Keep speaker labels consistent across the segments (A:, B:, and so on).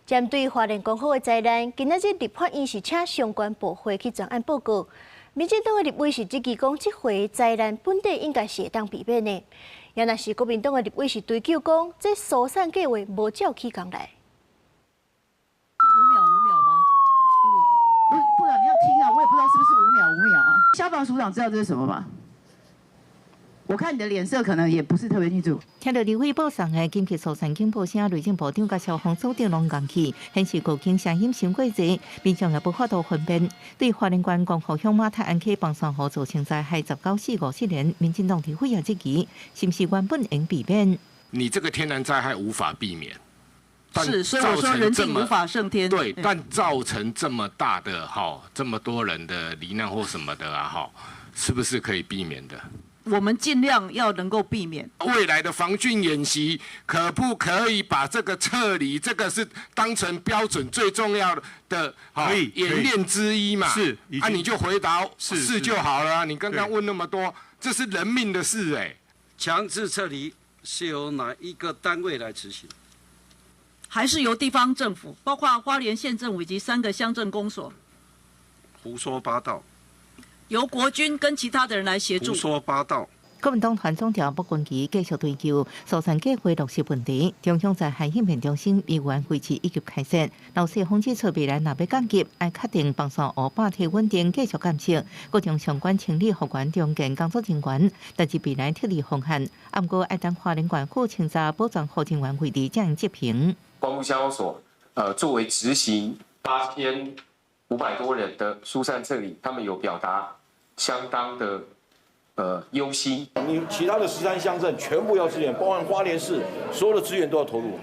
A: 针对花莲刚好的灾难，今仔日立法院是请相关部会去专案报告。民进党的立委是积极讲，这回灾难本地应该是会当避免的。也若是国民党的立委是追究讲，这疏散计划无照起工来。
B: 5秒吗？部长你要听啊，我也不知道是不是5秒啊。消防署长知道这是什么吗？ 我看你的脸色可能也不是特别清楚。
C: 听到立委报送的紧急疏散警报声，内政部长甲消防组长拢讲起，显示国境声音伤过济，民众也无法度分辨。对花莲县光复乡马太安溪放山河造成灾害19死57人，民进党立委也质疑，是不是原本能避免？
D: 你这个天然灾害无法避免，
E: 是，所以我说人定无法胜天。
D: 对，但造成这么大的这么多人的罹难或什么的啊是不是可以避免的？
E: 我们尽量要能够避免
D: 未来的防汛演习，可不可以把这个撤离，这个是当成标准最重要的演练之一嘛？
F: 是，
D: 你就回答是就好了。你刚刚问那么多，这是人命的事哎。
G: 强制撤离是由哪一个单位来执行？
E: 还是由地方政府，包括花莲县政府以及3个乡镇公所？
G: 胡说八道。
E: 由国军跟其他的人来协助。
G: 胡说八道。
C: 国民党团总调卜君奇继续追究疏散计划落实问题。中央灾害应变中心议员会期已经开设，老师防治措未来若要降级，要确定放山湖坝体稳定继续监测，各种相关清理复原中建工作人员，但是未来撤离风险。不过要等花莲县府清查保障后勤员会议才能执行。
H: 光复乡公所作为执行8500多人的疏散撤离，他们有表达。 相当的忧心。
F: 你其他的13乡镇全部要支援，包含花莲市所有的资源都要投入。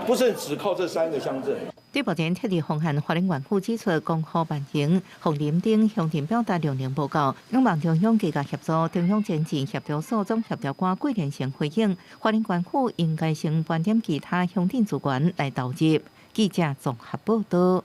F: 不是只靠这3个乡镇。
C: 对目前撤离风险，花莲县府指出，公布办行、红林等乡镇表达量能报告，仰望中央加协助，中央前线协调所总协调官桂连成回应，花莲县府应该先盘点其他乡镇资源来投入。记者综合报道。